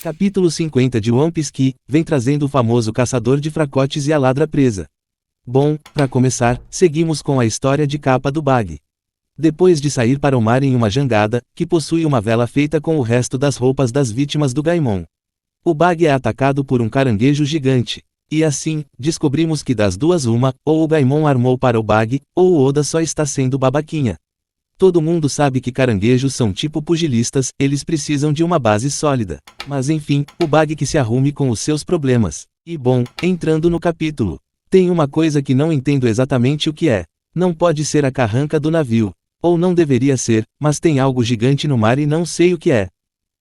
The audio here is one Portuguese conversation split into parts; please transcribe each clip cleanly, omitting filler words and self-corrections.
Capítulo 50 de One Piece que vem trazendo o famoso caçador de fracotes e a ladra presa. Bom, para começar, seguimos com a história de capa do Bag. Depois de sair para o mar em uma jangada, que possui uma vela feita com o resto das roupas das vítimas do Gaimon. O Bag é atacado por um caranguejo gigante. E assim, descobrimos que das duas uma, ou o Gaimon armou para o Bag, ou o Oda só está sendo babaquinha. Todo mundo sabe que caranguejos são tipo pugilistas, eles precisam de uma base sólida. Mas enfim, o Bag que se arrume com os seus problemas. E bom, entrando no capítulo. Tem uma coisa que não entendo exatamente o que é. Não pode ser a carranca do navio. Ou não deveria ser, mas tem algo gigante no mar e não sei o que é.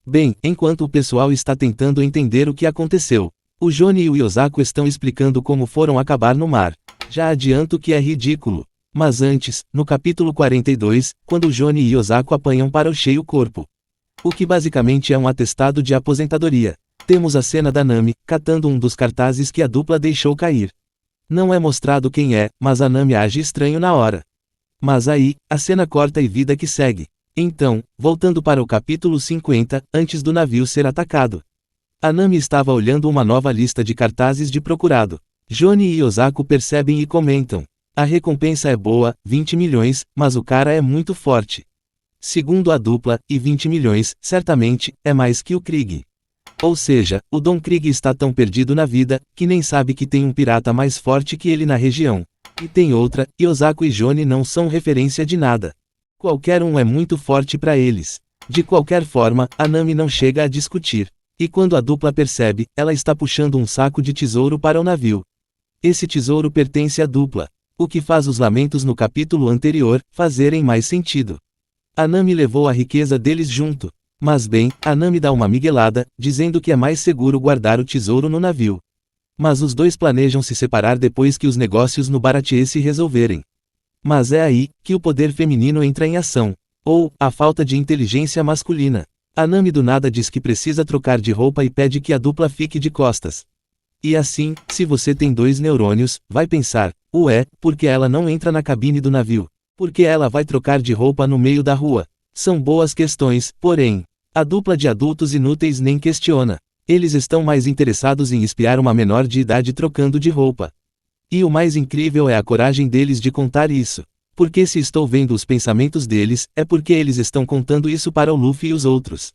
Bem, enquanto o pessoal está tentando entender o que aconteceu, o Johnny e o Yosaku estão explicando como foram acabar no mar. Já adianto que é ridículo. Mas antes, no capítulo 42, quando o Johnny e Yosaku apanham para o cheio corpo. O que basicamente é um atestado de aposentadoria. Temos a cena da Nami, catando um dos cartazes que a dupla deixou cair. Não é mostrado quem é, mas a Nami age estranho na hora. Mas aí, a cena corta e vida que segue. Então, voltando para o capítulo 50, antes do navio ser atacado. A Nami estava olhando uma nova lista de cartazes de procurado. Johnny e Yosaku percebem e comentam. A recompensa é boa, 20 milhões, mas o cara é muito forte. Segundo a dupla, e 20 milhões, certamente, é mais que o Krieg. Ou seja, o Don Krieg está tão perdido na vida, que nem sabe que tem um pirata mais forte que ele na região. E tem outra, Yosaku e Johnny não são referência de nada. Qualquer um é muito forte para eles. De qualquer forma, a Nami não chega a discutir. E quando a dupla percebe, ela está puxando um saco de tesouro para o navio. Esse tesouro pertence à dupla. O que faz os lamentos no capítulo anterior fazerem mais sentido. A Nami levou a riqueza deles junto. Mas bem, a Nami dá uma miguelada, dizendo que é mais seguro guardar o tesouro no navio. Mas os dois planejam se separar depois que os negócios no Baratie se resolverem. Mas é aí que o poder feminino entra em ação. Ou, a falta de inteligência masculina. A Nami do nada diz que precisa trocar de roupa e pede que a dupla fique de costas. E assim, se você tem dois neurônios, vai pensar, ué, por que ela não entra na cabine do navio? Por que ela vai trocar de roupa no meio da rua? São boas questões, porém, a dupla de adultos inúteis nem questiona. Eles estão mais interessados em espiar uma menor de idade trocando de roupa. E o mais incrível é a coragem deles de contar isso. Porque se estou vendo os pensamentos deles, é porque eles estão contando isso para o Luffy e os outros.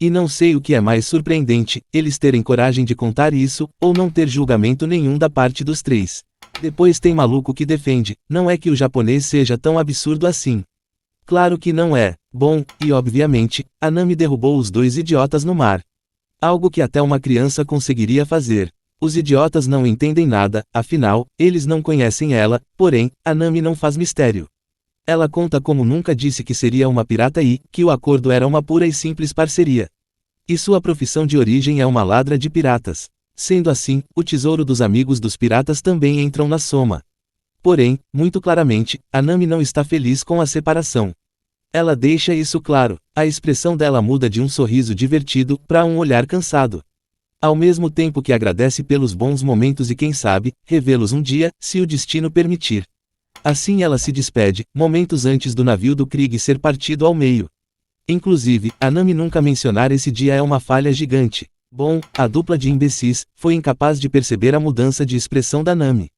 E não sei o que é mais surpreendente, eles terem coragem de contar isso, ou não ter julgamento nenhum da parte dos três. Depois tem maluco que defende, não é que o japonês seja tão absurdo assim. Claro que não é. Bom, e obviamente, a Nami derrubou os dois idiotas no mar. Algo que até uma criança conseguiria fazer. Os idiotas não entendem nada, afinal, eles não conhecem ela, porém, a Nami não faz mistério. Ela conta como nunca disse que seria uma pirata e que o acordo era uma pura e simples parceria. E sua profissão de origem é uma ladra de piratas. Sendo assim, o tesouro dos amigos dos piratas também entram na soma. Porém, muito claramente, a Nami não está feliz com a separação. Ela deixa isso claro, a expressão dela muda de um sorriso divertido para um olhar cansado. Ao mesmo tempo que agradece pelos bons momentos e quem sabe, revê-los um dia, se o destino permitir. Assim ela se despede, momentos antes do navio do Krieg ser partido ao meio. Inclusive, a Nami nunca mencionar esse dia é uma falha gigante. Bom, a dupla de imbecis foi incapaz de perceber a mudança de expressão da Nami.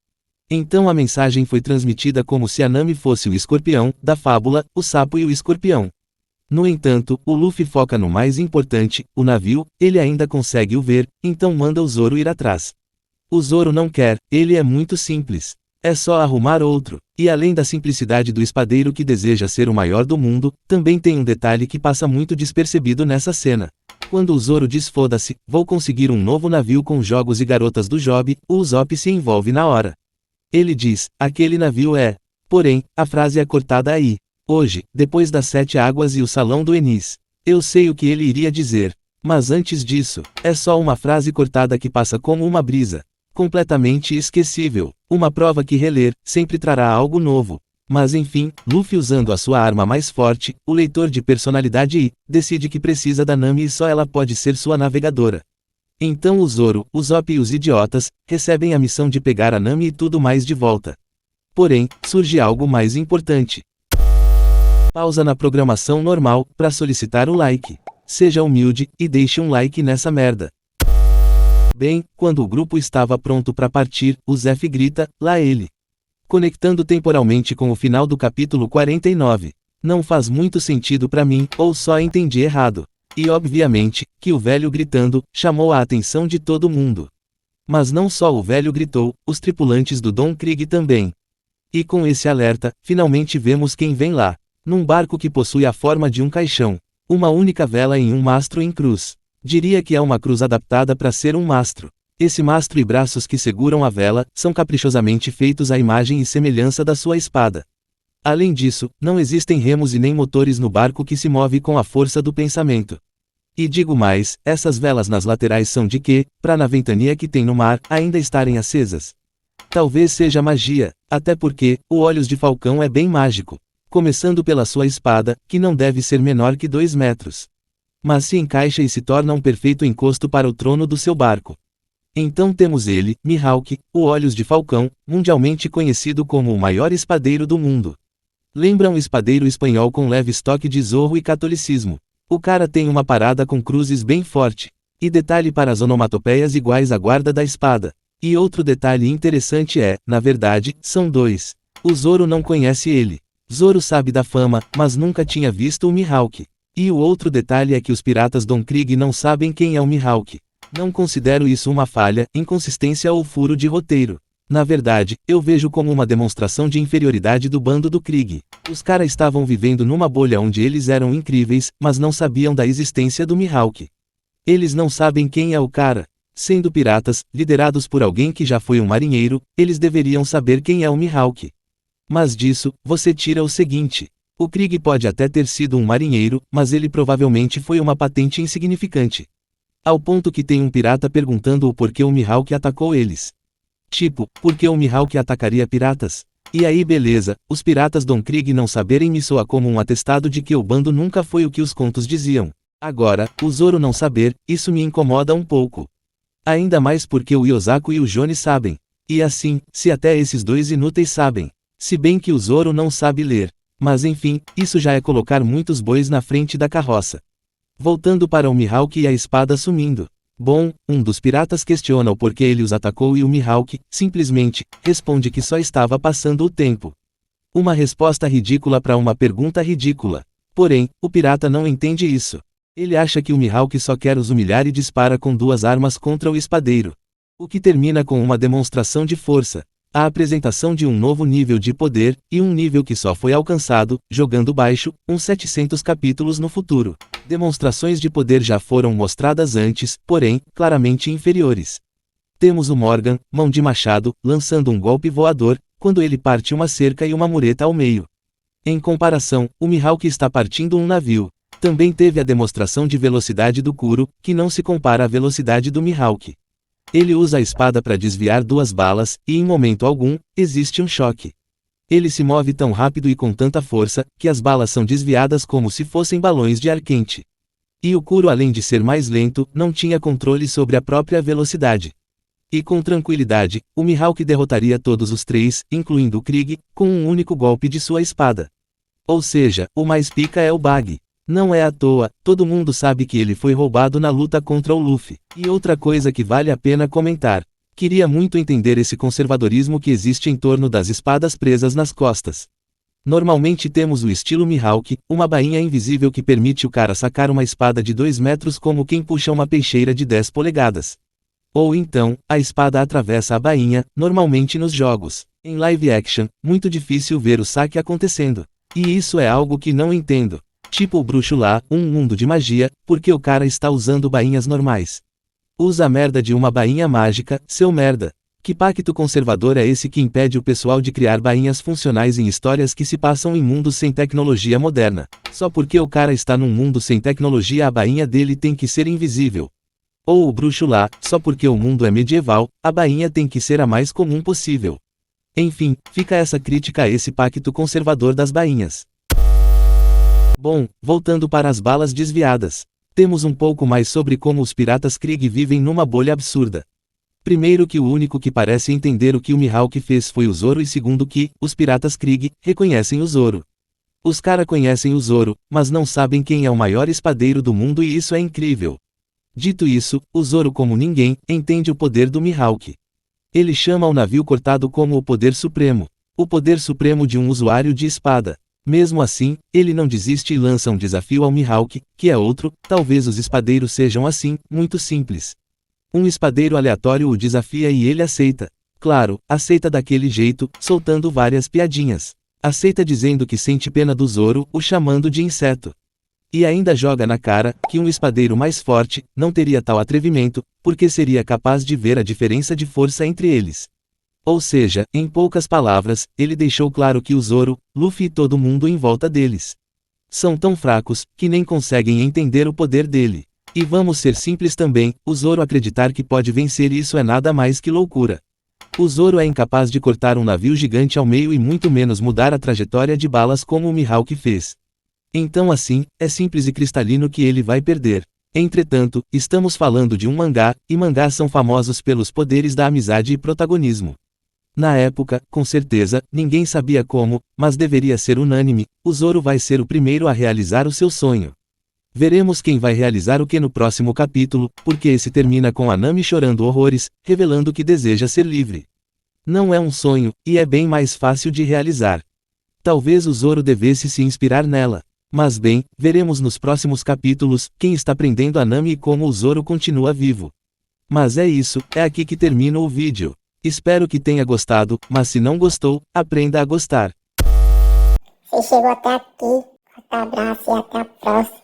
Então a mensagem foi transmitida como se a Nami fosse o escorpião, da fábula, o sapo e o escorpião. No entanto, o Luffy foca no mais importante, o navio, ele ainda consegue o ver, então manda o Zoro ir atrás. O Zoro não quer, ele é muito simples. É só arrumar outro. E além da simplicidade do espadeiro que deseja ser o maior do mundo, também tem um detalhe que passa muito despercebido nessa cena. Quando o Zoro diz foda-se, vou conseguir um novo navio com jogos e garotas do Job, o Usopp se envolve na hora. Ele diz, aquele navio é. Porém, a frase é cortada aí. Hoje, depois das 7 águas e o salão do Enis. Eu sei o que ele iria dizer. Mas antes disso, é só uma frase cortada que passa como uma brisa. Completamente esquecível. Uma prova que reler, sempre trará algo novo. Mas enfim, Luffy usando a sua arma mais forte, o leitor de personalidade I, decide que precisa da Nami e só ela pode ser sua navegadora. Então o Zoro, o Usopp e os idiotas, recebem a missão de pegar a Nami e tudo mais de volta. Porém, surge algo mais importante. Pausa na programação normal, para solicitar o like. Seja humilde, e deixe um like nessa merda. Bem, quando o grupo estava pronto para partir, o Zef grita, lá ele. Conectando temporalmente com o final do capítulo 49. Não faz muito sentido para mim, ou só entendi errado. E obviamente, que o velho gritando, chamou a atenção de todo mundo. Mas não só o velho gritou, os tripulantes do Don Krieg também. E com esse alerta, finalmente vemos quem vem lá. Num barco que possui a forma de um caixão. Uma única vela em um mastro em cruz. Diria que é uma cruz adaptada para ser um mastro. Esse mastro e braços que seguram a vela, são caprichosamente feitos à imagem e semelhança da sua espada. Além disso, não existem remos e nem motores no barco que se move com a força do pensamento. E digo mais, essas velas nas laterais são de quê, para na ventania que tem no mar, ainda estarem acesas? Talvez seja magia, até porque, o Olhos de Falcão é bem mágico. Começando pela sua espada, que não deve ser menor que 2 metros. Mas se encaixa e se torna um perfeito encosto para o trono do seu barco. Então temos ele, Mihawk, o Olhos de Falcão, mundialmente conhecido como o maior espadeiro do mundo. Lembra um espadeiro espanhol com leve estoque de zorro e catolicismo. O cara tem uma parada com cruzes bem forte. E detalhe para as onomatopeias iguais à guarda da espada. E outro detalhe interessante é, na verdade, são 2. O Zoro não conhece ele. Zoro sabe da fama, mas nunca tinha visto o Mihawk. E o outro detalhe é que os piratas Don Krieg não sabem quem é o Mihawk. Não considero isso uma falha, inconsistência ou furo de roteiro. Na verdade, eu vejo como uma demonstração de inferioridade do bando do Krieg. Os caras estavam vivendo numa bolha onde eles eram incríveis, mas não sabiam da existência do Mihawk. Eles não sabem quem é o cara. Sendo piratas, liderados por alguém que já foi um marinheiro, eles deveriam saber quem é o Mihawk. Mas disso, você tira o seguinte. O Krieg pode até ter sido um marinheiro, mas ele provavelmente foi uma patente insignificante. Ao ponto que tem um pirata perguntando o porquê o Mihawk atacou eles. Tipo, por que o Mihawk atacaria piratas? E aí beleza, os piratas Don Krieg não saberem me soa como um atestado de que o bando nunca foi o que os contos diziam. Agora, o Zoro não saber, isso me incomoda um pouco. Ainda mais porque o Yosaku e o Johnny sabem. E assim, se até esses 2 inúteis sabem. Se bem que o Zoro não sabe ler. Mas enfim, isso já é colocar muitos bois na frente da carroça. Voltando para o Mihawk e a espada sumindo. Bom, um dos piratas questiona o porquê ele os atacou e o Mihawk, simplesmente, responde que só estava passando o tempo. Uma resposta ridícula para uma pergunta ridícula. Porém, o pirata não entende isso. Ele acha que o Mihawk só quer os humilhar e dispara com 2 armas contra o espadeiro. O que termina com uma demonstração de força. A apresentação de um novo nível de poder, e um nível que só foi alcançado, jogando baixo, uns 700 capítulos no futuro. Demonstrações de poder já foram mostradas antes, porém, claramente inferiores. Temos o Morgan, mão de machado, lançando um golpe voador, quando ele parte uma cerca e uma mureta ao meio. Em comparação, o Mihawk está partindo um navio. Também teve a demonstração de velocidade do Kuro, que não se compara à velocidade do Mihawk. Ele usa a espada para desviar 2 balas, e em momento algum, existe um choque. Ele se move tão rápido e com tanta força, que as balas são desviadas como se fossem balões de ar quente. E o Kuro, além de ser mais lento, não tinha controle sobre a própria velocidade. E com tranquilidade, o Mihawk derrotaria todos os 3, incluindo o Krieg, com um único golpe de sua espada. Ou seja, o mais pica é o Bug. Não é à toa, todo mundo sabe que ele foi roubado na luta contra o Luffy. E outra coisa que vale a pena comentar. Queria muito entender esse conservadorismo que existe em torno das espadas presas nas costas. Normalmente temos o estilo Mihawk, uma bainha invisível que permite o cara sacar uma espada de 2 metros como quem puxa uma peixeira de 10 polegadas. Ou então, a espada atravessa a bainha, normalmente nos jogos. Em live action, muito difícil ver o saque acontecendo. E isso é algo que não entendo. Tipo o bruxo lá, um mundo de magia, porque o cara está usando bainhas normais. Usa a merda de uma bainha mágica, seu merda. Que pacto conservador é esse que impede o pessoal de criar bainhas funcionais em histórias que se passam em mundos sem tecnologia moderna? Só porque o cara está num mundo sem tecnologia a bainha dele tem que ser invisível. Ou o bruxo lá, só porque o mundo é medieval, a bainha tem que ser a mais comum possível. Enfim, fica essa crítica a esse pacto conservador das bainhas. Bom, voltando para as balas desviadas. Temos um pouco mais sobre como os piratas Krieg vivem numa bolha absurda. Primeiro que o único que parece entender o que o Mihawk fez foi o Zoro e segundo que, os piratas Krieg, reconhecem o Zoro. Os cara conhecem o Zoro, mas não sabem quem é o maior espadeiro do mundo e isso é incrível. Dito isso, o Zoro como ninguém, entende o poder do Mihawk. Ele chama o navio cortado como o poder supremo. O poder supremo de um usuário de espada. Mesmo assim, ele não desiste e lança um desafio ao Mihawk, que é outro, talvez os espadeiros sejam assim, muito simples. Um espadeiro aleatório o desafia e ele aceita. Claro, aceita daquele jeito, soltando várias piadinhas. Aceita dizendo que sente pena do Zoro, o chamando de inseto. E ainda joga na cara, que um espadeiro mais forte, não teria tal atrevimento, porque seria capaz de ver a diferença de força entre eles. Ou seja, em poucas palavras, ele deixou claro que o Zoro, Luffy e todo mundo em volta deles são tão fracos, que nem conseguem entender o poder dele. E vamos ser simples também, o Zoro acreditar que pode vencer isso é nada mais que loucura. O Zoro é incapaz de cortar um navio gigante ao meio e muito menos mudar a trajetória de balas como o Mihawk fez. Então assim, é simples e cristalino que ele vai perder. Entretanto, estamos falando de um mangá, e mangás são famosos pelos poderes da amizade e protagonismo. Na época, com certeza, ninguém sabia como, mas deveria ser unânime, o Zoro vai ser o primeiro a realizar o seu sonho. Veremos quem vai realizar o que no próximo capítulo, porque esse termina com a Nami chorando horrores, revelando que deseja ser livre. Não é um sonho, e é bem mais fácil de realizar. Talvez o Zoro devesse se inspirar nela. Mas bem, veremos nos próximos capítulos, quem está prendendo a Nami e como o Zoro continua vivo. Mas é isso, é aqui que termina o vídeo. Espero que tenha gostado, mas se não gostou, aprenda a gostar. Se chegou até aqui, forte abraço e até a próxima.